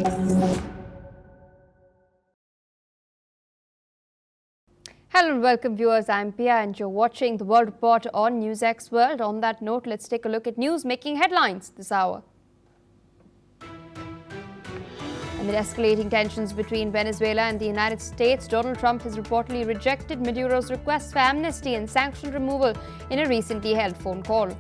Hello and welcome viewers, I'm Pia and you're watching the World Report on NewsX World. On that note, let's take a look at news making headlines this hour. Amid escalating tensions between Venezuela and the United States, Donald Trump has reportedly rejected Maduro's request for amnesty and sanction removal in a recently held phone call.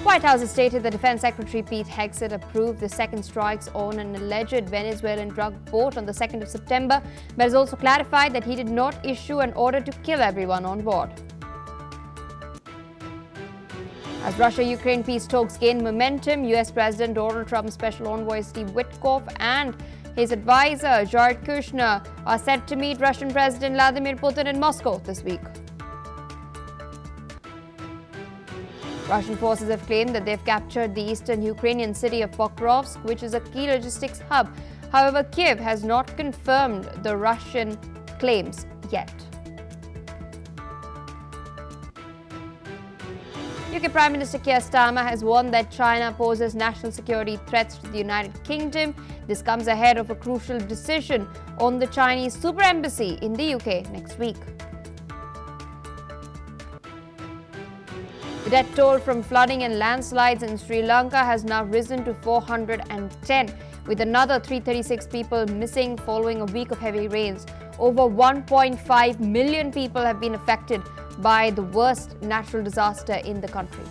White House has stated that Defense Secretary Pete Hegseth approved the second strikes on an alleged Venezuelan drug boat on the 2nd of September, but has also clarified that he did not issue an order to kill everyone on board. As Russia-Ukraine peace talks gain momentum, US President Donald Trump's special envoy Steve Witkoff and his advisor Jared Kushner are set to meet Russian President Vladimir Putin in Moscow this week. Russian forces have claimed that they've captured the eastern Ukrainian city of Pokrovsk, which is a key logistics hub. However, Kiev has not confirmed the Russian claims yet. UK Prime Minister Keir Starmer has warned that China poses national security threats to the United Kingdom. This comes ahead of a crucial decision on the Chinese super embassy in the UK next week. The death toll from flooding and landslides in Sri Lanka has now risen to 410, with another 336 people missing following a week of heavy rains. Over 1.5 million people have been affected by the worst natural disaster in the country.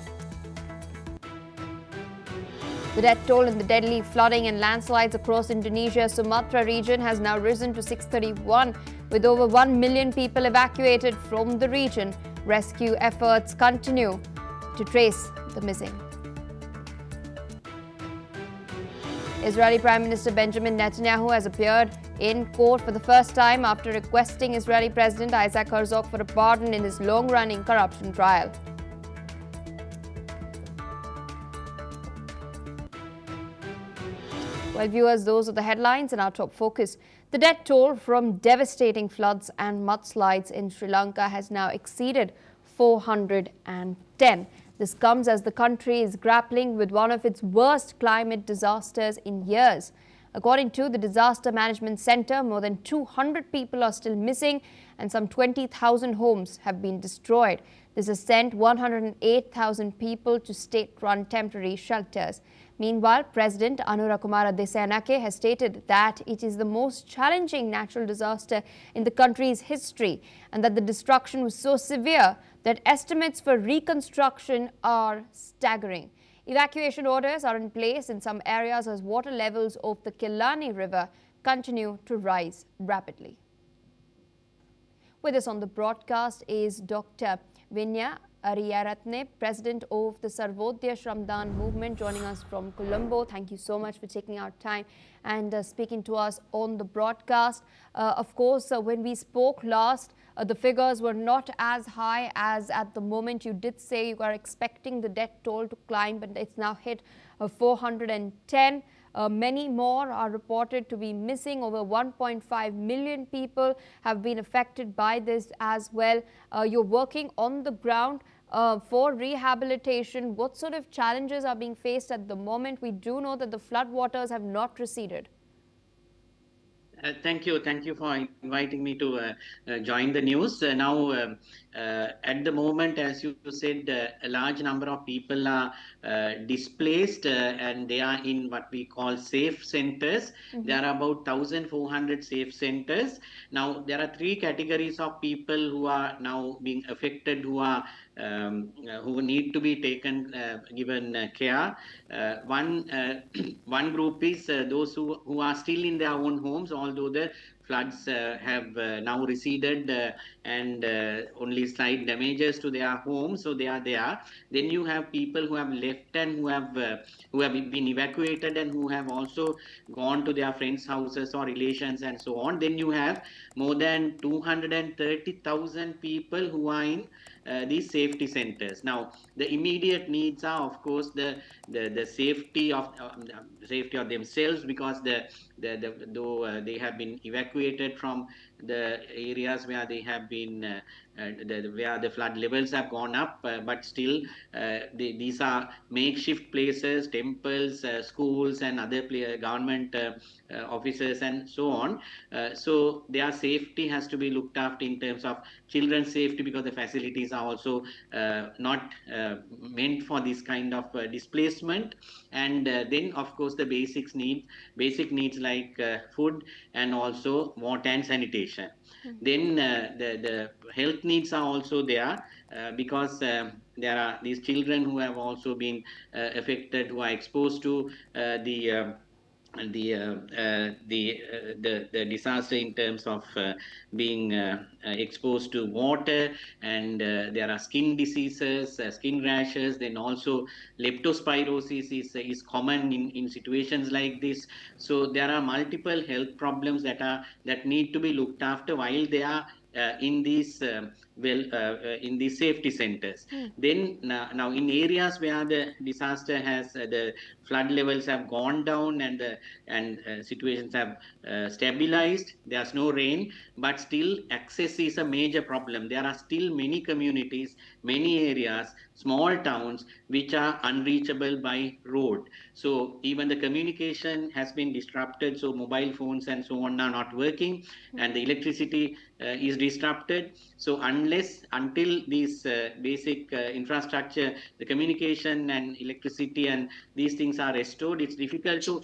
The death toll in the deadly flooding and landslides across Indonesia's Sumatra region has now risen to 631, with over 1 million people evacuated from the region. Rescue efforts continue to trace the missing. Israeli Prime Minister Benjamin Netanyahu has appeared in court for the first time after requesting Israeli President Isaac Herzog for a pardon in his long-running corruption trial. Well, viewers, those are the headlines and our top focus. The death toll from devastating floods and mudslides in Sri Lanka has now exceeded 410. This comes as the country is grappling with one of its worst climate disasters in years. According to the Disaster Management Center, more than 200 people are still missing and some 20,000 homes have been destroyed. This has sent 108,000 people to state-run temporary shelters. Meanwhile, President Anura Kumara Desayanake has stated that it is the most challenging natural disaster in the country's history and that the destruction was so severe that estimates for reconstruction are staggering. Evacuation orders are in place in some areas as water levels of the Kelani River continue to rise rapidly. With us on the broadcast is Dr. Vinya Ariyaratne, President of the Sarvodaya Shramdan movement, joining us from Colombo. Thank you so much for taking our time and speaking to us on the broadcast. Of course, when we spoke last, the figures were not as high as at the moment. You did say you are expecting the death toll to climb, but it's now hit 410. Many more are reported to be missing. Over 1.5 million people have been affected by this as well. You're working on the ground for rehabilitation. What sort of challenges are being faced at the moment? We do know that the flood waters have not receded. Thank you. Thank you for inviting me to join the news. At the moment, as you said, a large number of people are displaced and they are in what we call safe centers. There are about 1,400 safe centers. Now, there are three categories of people who are now being affected, who need to be taken, given care. One group is those who are still in their own homes, although the floods have now receded and only slight damages to their homes, so they are there. Then you have people who have left and who have been evacuated and who have also gone to their friends' houses or relations and so on. Then you have more than 230,000 people who are in these safety centers. Now, the immediate needs are, of course, the safety of themselves, because though they have been evacuated from the areas where they have been where the flood levels have gone up, but still these are makeshift places, temples, schools, and other government offices, and so on. So their safety has to be looked after in terms of children's safety, because the facilities are also not meant for this kind of displacement. And then, of course, the basic needs like food and also water and sanitation. Then the health needs are also there, because there are these children who have also been affected, who are exposed to the disaster in terms of being exposed to water, and there are skin diseases, skin rashes. Then also leptospirosis is common in situations like this. So there are multiple health problems that need to be looked after while they are in these in these safety centers. Then now in areas where the disaster has the flood levels have gone down, and situations have stabilized, there's no rain, but still access is a major problem. There are still many communities, many areas, small towns which are unreachable by road. So even the communication has been disrupted, so mobile phones and so on are not working, and the electricity is disrupted. So until these basic infrastructure, the communication and electricity and these things are restored, it's difficult to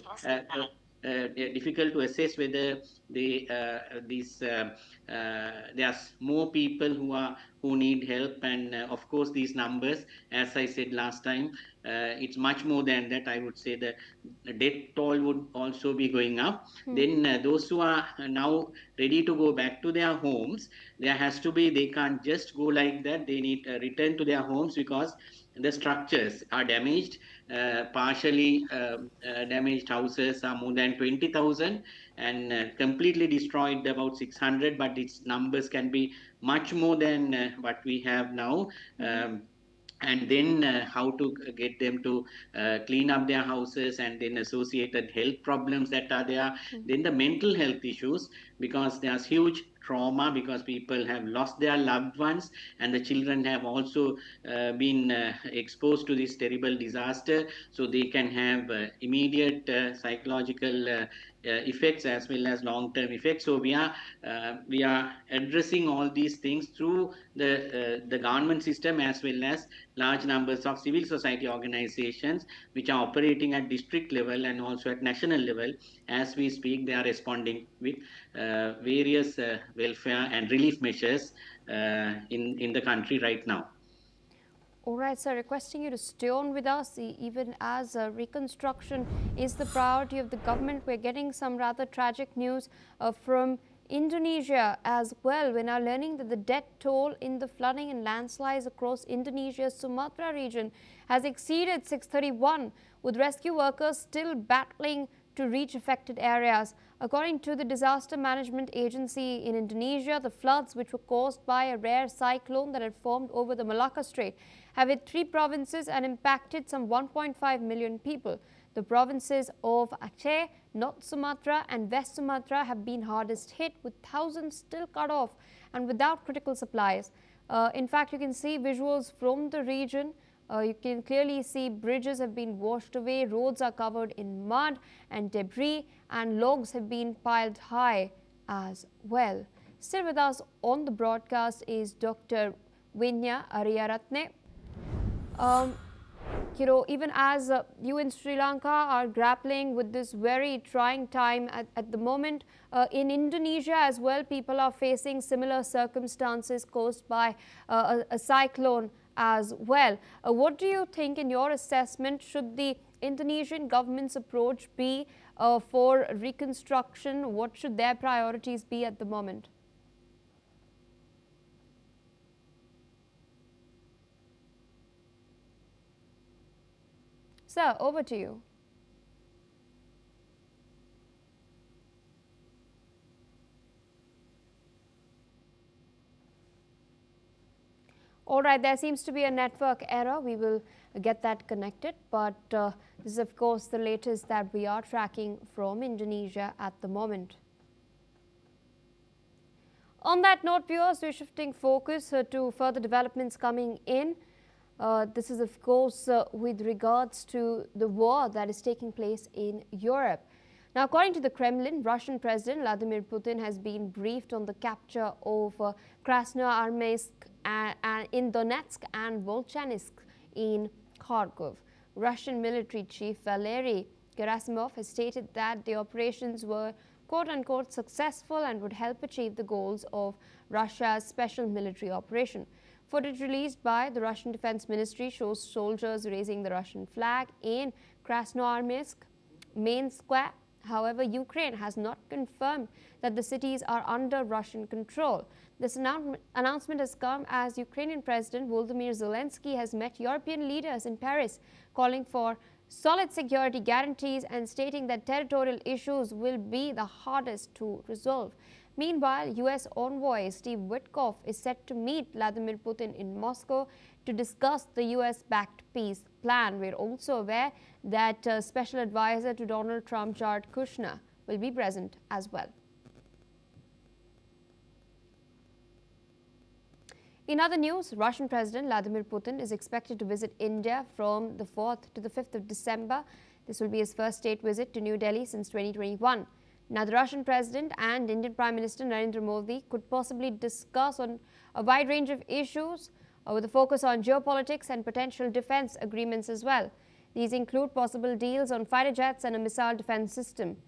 assess whether these there's more people who need help. And of course these numbers, as I said last time, it's much more than that. I would say the death toll would also be going up. Then those who are now ready to go back to their homes, there has to be, they can't just go like that. They need to return to their homes, because the structures are damaged. Partially damaged houses are more than 20,000, and completely destroyed about 600, but its numbers can be much more than what we have now. And then how to get them to clean up their houses, and then associated health problems that are there. Then the mental health issues, because there's huge trauma, because people have lost their loved ones, and the children have also been exposed to this terrible disaster. So they can have immediate psychological effects as well as long-term effects. So we are addressing all these things through the government system, as well as large numbers of civil society organizations which are operating at district level and also at national level. As we speak, they are responding with various welfare and relief measures in the country right now. All right, sir, requesting you to stay on with us, even as reconstruction is the priority of the government. We're getting some rather tragic news from Indonesia as well. We're now learning that the death toll in the flooding and landslides across Indonesia's Sumatra region has exceeded 631, with rescue workers still battling to reach affected areas. According to the Disaster Management Agency in Indonesia, the floods, which were caused by a rare cyclone that had formed over the Malacca Strait, have hit 3 provinces and impacted some 1.5 million people. The provinces of Aceh, North Sumatra and West Sumatra have been hardest hit, with thousands still cut off and without critical supplies. In fact, you can see visuals from the region. You can clearly see bridges have been washed away, roads are covered in mud and debris, and logs have been piled high as well. Still with us on the broadcast is Dr. Vinya Ariyaratne. Even as you in Sri Lanka are grappling with this very trying time at the moment, in Indonesia as well, people are facing similar circumstances caused by a cyclone as well. What do you think, in your assessment, should the Indonesian government's approach be for reconstruction? What should their priorities be at the moment? Sir, over to you. All right, there seems to be a network error. We will get that connected, but this is of course the latest that we are tracking from Indonesia at the moment. On that note, viewers, we're shifting focus to further developments coming in. This is, of course, with regards to the war that is taking place in Europe. Now, according to the Kremlin, Russian President Vladimir Putin has been briefed on the capture of Krasnoarmeysk in Donetsk and Volchansk in Kharkov. Russian military chief Valery Gerasimov has stated that the operations were quote-unquote successful and would help achieve the goals of Russia's special military operation. Footage released by the Russian Defense Ministry shows soldiers raising the Russian flag in Krasnoarmeysk main square. However, Ukraine has not confirmed that the cities are under Russian control. This announcement has come as Ukrainian President Volodymyr Zelensky has met European leaders in Paris, calling for solid security guarantees and stating that territorial issues will be the hardest to resolve. Meanwhile, US envoy Steve Witkoff is set to meet Vladimir Putin in Moscow to discuss the US-backed peace plan. We're also aware that Special Advisor to Donald Trump, Jared Kushner, will be present as well. In other news, Russian President Vladimir Putin is expected to visit India from the 4th to the 5th of December. This will be his first state visit to New Delhi since 2021. Now, the Russian President and Indian Prime Minister Narendra Modi could possibly discuss on a wide range of issues with a focus on geopolitics and potential defense agreements as well. These include possible deals on fighter jets and a missile defense system.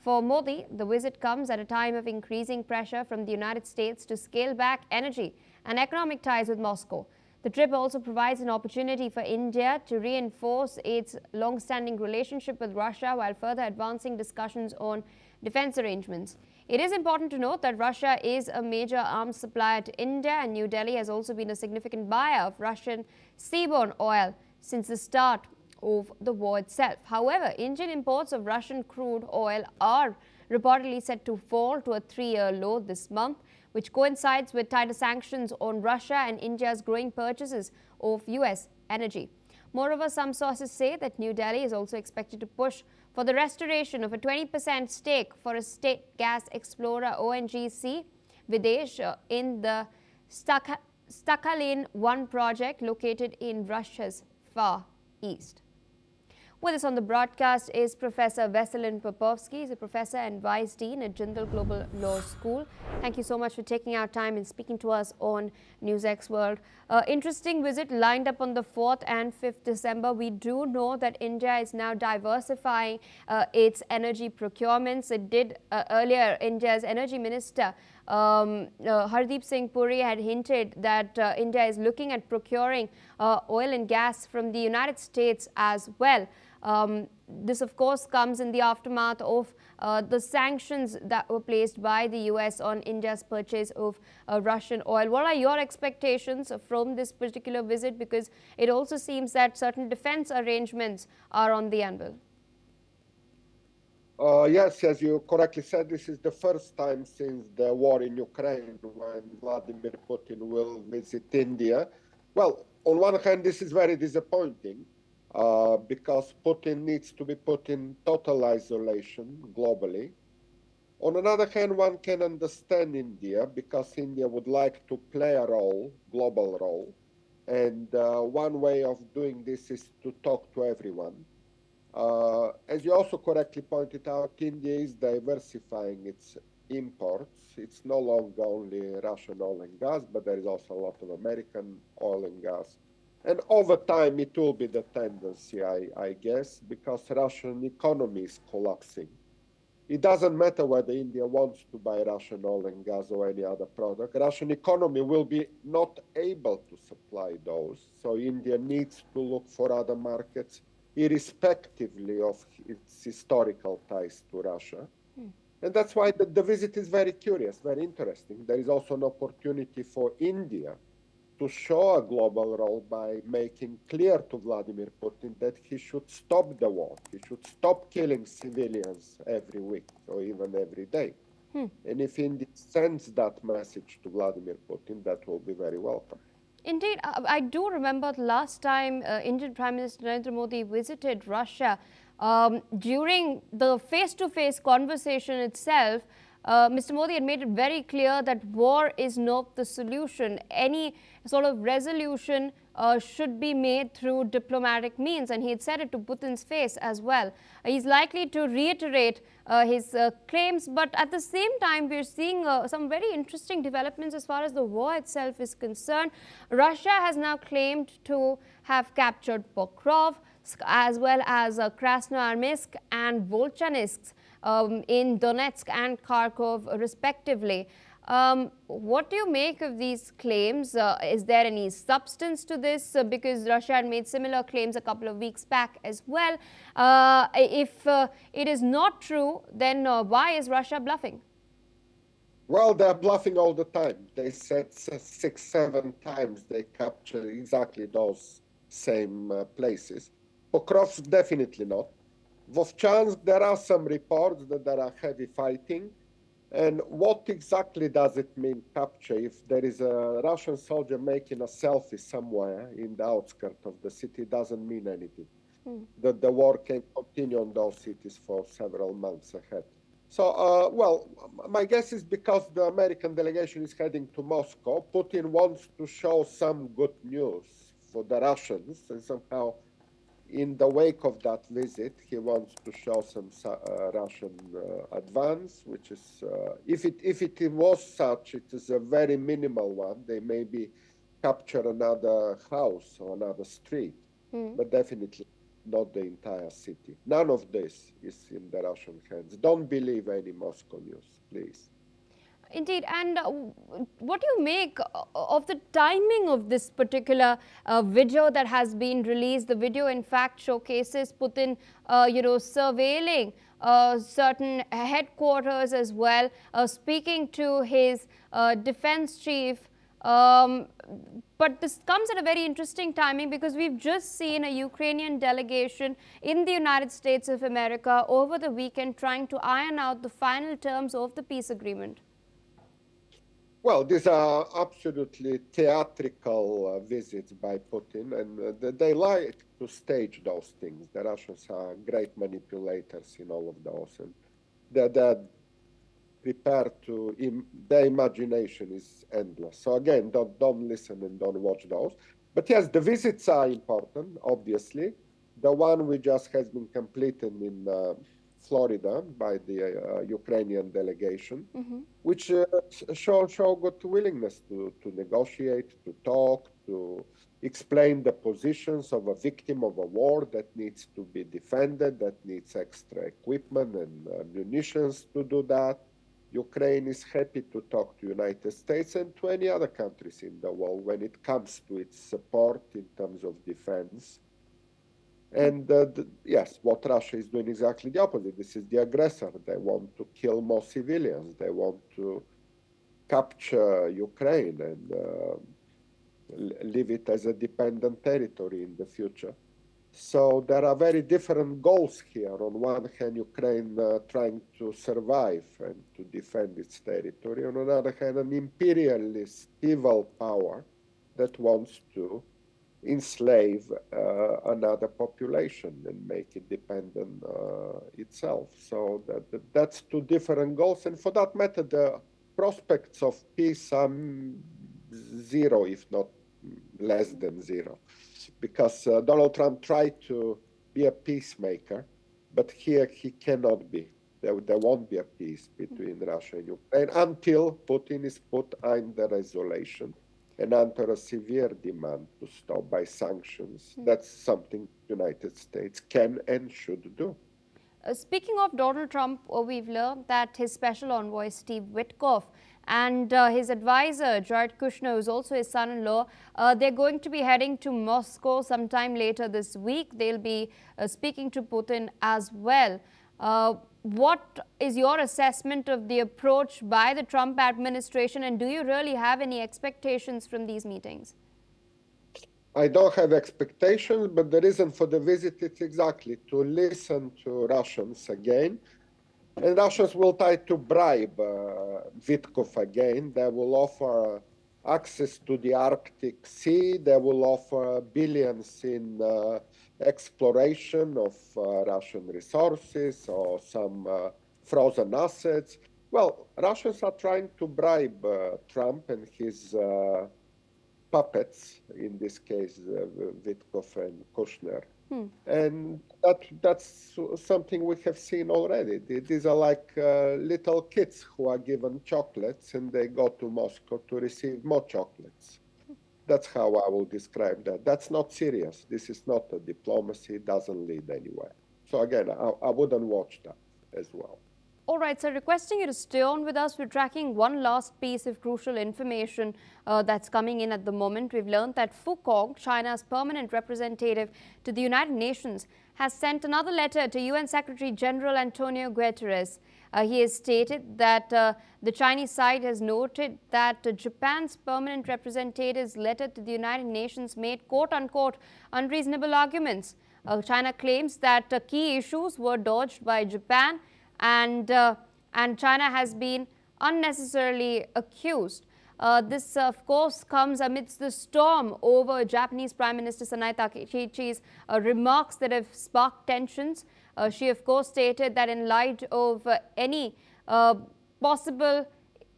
For Modi, the visit comes at a time of increasing pressure from the United States to scale back energy and economic ties with Moscow. The trip also provides an opportunity for India to reinforce its long-standing relationship with Russia while further advancing discussions on defense arrangements. It is important to note that Russia is a major arms supplier to India, and New Delhi has also been a significant buyer of Russian seaborne oil since the start of the war itself. However, Indian imports of Russian crude oil are reportedly set to fall to a 3-year low this month, which coincides with tighter sanctions on Russia and India's growing purchases of US energy. Moreover, some sources say that New Delhi is also expected to push for the restoration of a 20% stake for a state gas explorer ONGC Videsh in the Sakhalin-1 project located in Russia's far east. With us on the broadcast is Professor Veselin Popovsky. He's a professor and vice dean at Jindal Global Law School. Thank you so much for taking our time and speaking to us on NewsX World. Interesting visit lined up on the 4th and 5th December. We do know that India is now diversifying its energy procurements. It did earlier. India's energy minister Hardeep Singh Puri had hinted that India is looking at procuring oil and gas from the United States as well. This, of course, comes in the aftermath of the sanctions that were placed by the US on India's purchase of Russian oil. What are your expectations from this particular visit? Because it also seems that certain defense arrangements are on the anvil. Yes, as you correctly said, this is the first time since the war in Ukraine when Vladimir Putin will visit India. Well, on one hand, this is very disappointing because Putin needs to be put in total isolation globally. On another hand, one can understand India because India would like to play a role, global role. And one way of doing this is to talk to everyone. As you also correctly pointed out, India is diversifying its imports. It's no longer only Russian oil and gas, but there is also a lot of American oil and gas. And over time, it will be the tendency, I guess, because Russian economy is collapsing. It doesn't matter whether India wants to buy Russian oil and gas or any other product. Russian economy will be not able to supply those. So India needs to look for other markets, irrespectively of its historical ties to Russia. And that's why the visit is very curious, very interesting. There is also an opportunity for India to show a global role by making clear to Vladimir Putin that he should stop the war. He should stop killing civilians every week or even every day. And if India sends that message to Vladimir Putin, that will be very welcome. Indeed, I do remember the last time Indian Prime Minister Narendra Modi visited Russia. During the face-to-face conversation itself, Mr. Modi had made it very clear that war is not the solution. Any sort of resolution should be made through diplomatic means, and he had said it to Putin's face as well. He's likely to reiterate his claims, but at the same time, we're seeing some very interesting developments as far as the war itself is concerned. Russia has now claimed to have captured Pokrov, as well as Krasnoyarsk and Volchansk in Donetsk and Kharkov, respectively. What do you make of these claims? Is there any substance to this? Because Russia had made similar claims a couple of weeks back as well. If it is not true, then why is Russia bluffing? Well, they're bluffing all the time. They said 6, 7 times they captured exactly those same places. Pokrov's definitely not. Vovchansk, there are some reports that there are heavy fighting. And what exactly does it mean, capture? If there is a Russian soldier making a selfie somewhere in the outskirts of the city, doesn't mean anything. That the war can continue on those cities for several months ahead. So, well, my guess is because the American delegation is heading to Moscow, Putin wants to show some good news for the Russians, and somehow in the wake of that visit, he wants to show some Russian advance, which is, if it was such, it is a very minimal one. They maybe capture another house or another street, but definitely not the entire city. None of this is in the Russian hands. Don't believe any Moscow news, please. Indeed. And what do you make of the timing of this particular video that has been released? The video, in fact, showcases Putin, surveilling certain headquarters as well, speaking to his defense chief. But this comes at a very interesting timing because we've just seen a Ukrainian delegation in the United States of America over the weekend trying to iron out the final terms of the peace agreement. Well, these are absolutely theatrical visits by Putin, and they like to stage those things. The Russians are great manipulators in all of those, and they're prepared to, their imagination is endless. So again, don't listen and don't watch those. But yes, the visits are important, obviously. The one we just has been completed in Florida by the Ukrainian delegation, which show good willingness to negotiate, to talk, to explain the positions of a victim of a war that needs to be defended, that needs extra equipment and munitions to do that. Ukraine is happy to talk to United States and to any other countries in the world when it comes to its support in terms of defense. And yes, what Russia is doing exactly the opposite. This is the aggressor. They want to kill more civilians. They want to capture Ukraine and leave it as a dependent territory in the future. So there are very different goals here. On one hand, Ukraine trying to survive and to defend its territory. On the other hand, an imperialist evil power that wants to enslave another population and make it dependent itself. So that's two different goals. And for that matter, the prospects of peace are zero, if not less than zero. Because Donald Trump tried to be a peacemaker, but here he cannot be. There won't be a peace between Russia and Ukraine until Putin is put under isolation and under a severe demand to stop by sanctions. That's something the United States can and should do. Speaking of Donald Trump, we've learned that his special envoy, Steve Witkoff, and his advisor, Jared Kushner, who's also his son-in-law, they're going to be heading to Moscow sometime later this week. They'll be speaking to Putin as well. What is your assessment of the approach by the Trump administration, and do you really have any expectations from these meetings? I don't have expectations, but the reason for the visit is exactly to listen to Russians again. And Russians will try to bribe Witkoff again. They will offer access to the Arctic Sea. They will offer billions in exploration of Russian resources or some frozen assets. Well, Russians are trying to bribe Trump and his puppets, in this case, Witkoff and Kushner. And that's something we have seen already. These are like little kids who are given chocolates and they go to Moscow to receive more chocolates. That's how I will describe that. That's not serious. This is not a diplomacy. It doesn't lead anywhere. So again, I wouldn't watch that as well. All right, so requesting you to stay on with us. We're tracking one last piece of crucial information that's coming in at the moment. We've learned that Fu Kong, China's permanent representative to the United Nations, has sent another letter to UN Secretary General Antonio Guterres. He has stated that the Chinese side has noted that Japan's permanent representative's letter to the United Nations made quote-unquote unreasonable arguments. China claims that key issues were dodged by Japan, and China has been unnecessarily accused. This, of course, comes amidst the storm over Japanese Prime Minister Sanae Takaichi's remarks that have sparked tensions. She, of course, stated that in light of any possible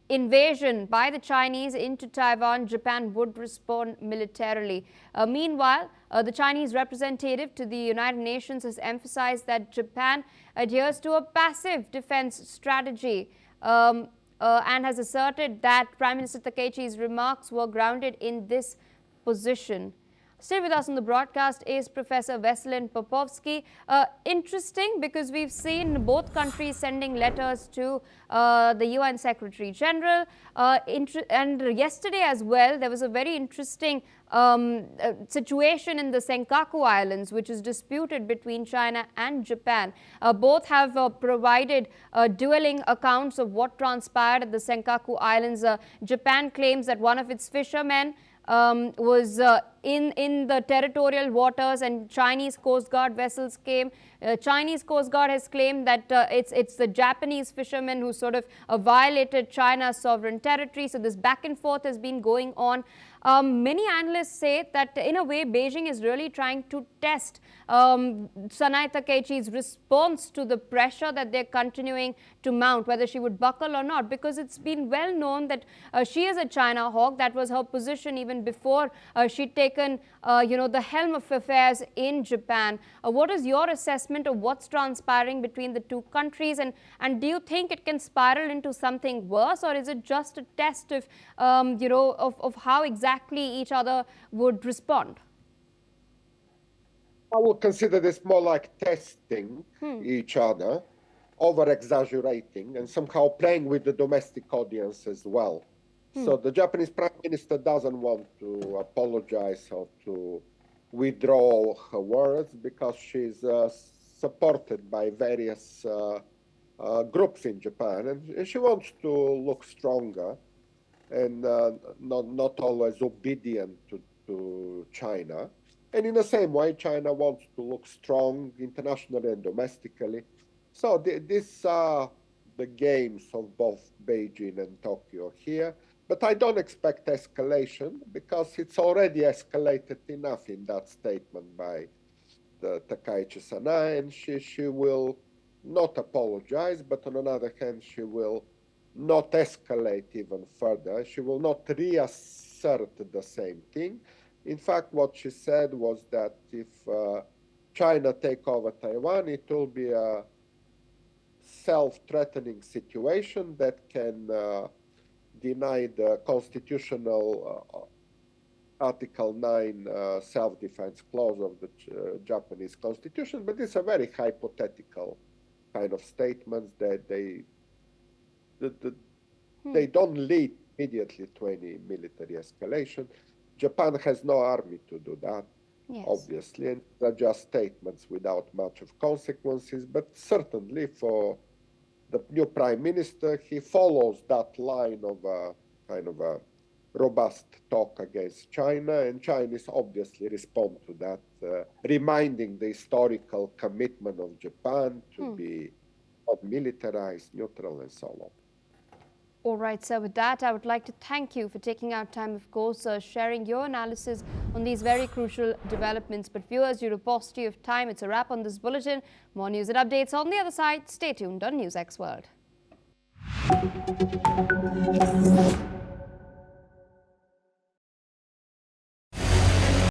invasion by the Chinese into Taiwan, Japan would respond militarily. Meanwhile, the Chinese representative to the United Nations has emphasized that Japan adheres to a passive defense strategy and has asserted that Prime Minister Takaichi's remarks were grounded in this position. Still with us on the broadcast is Professor Veselin Popovsky. Interesting, because we've seen both countries sending letters to the UN Secretary General. And yesterday as well, there was a very interesting situation in the Senkaku Islands, which is disputed between China and Japan. Both have provided dueling accounts of what transpired at the Senkaku Islands. Japan claims that one of its fishermen was in the territorial waters and Chinese Coast Guard vessels came. Chinese Coast Guard has claimed that it's the Japanese fishermen who sort of violated China's sovereign territory. So this back and forth has been going on. Many analysts say that in a way Beijing is really trying to test Sanae Takaichi's response to the pressure that they're continuing to mount, whether she would buckle or not, because it's been well known that she is a China hawk. That was her position even before she'd taken the helm of affairs in Japan. What is your assessment of what's transpiring between the two countries, and do you think it can spiral into something worse, or is it just a test of of how exactly each other would respond? I would consider this more like testing each other, over-exaggerating, and somehow playing with the domestic audience as well. So the Japanese Prime Minister doesn't want to apologize or to withdraw her words because she's supported by various groups in Japan, and she wants to look stronger and not always obedient to China. And in the same way, China wants to look strong internationally and domestically. So these are the games of both Beijing and Tokyo here. But I don't expect escalation because it's already escalated enough in that statement by the Takaichi Sanae, and she will not apologize, but on the other hand, she will not escalate even further. She will not reassert the same thing. In fact, what she said was that if China take over Taiwan, it will be a self-threatening situation that can deny the constitutional Article 9 self-defense clause of the Japanese constitution. But it's a very hypothetical kind of statements that they don't lead immediately to any military escalation. Japan has no army to do that, yes, obviously, and they're just statements without much of consequences. But certainly for the new prime minister, he follows that line of a kind of a robust talk against China, and Chinese obviously respond to that, reminding the historical commitment of Japan to be militarized, neutral, and so on. All right, sir. With that, I would like to thank you for taking out time, of course, sharing your analysis on these very crucial developments. But viewers, due to paucity of time, it's a wrap on this bulletin. More news and updates on the other side. Stay tuned on NewsX World.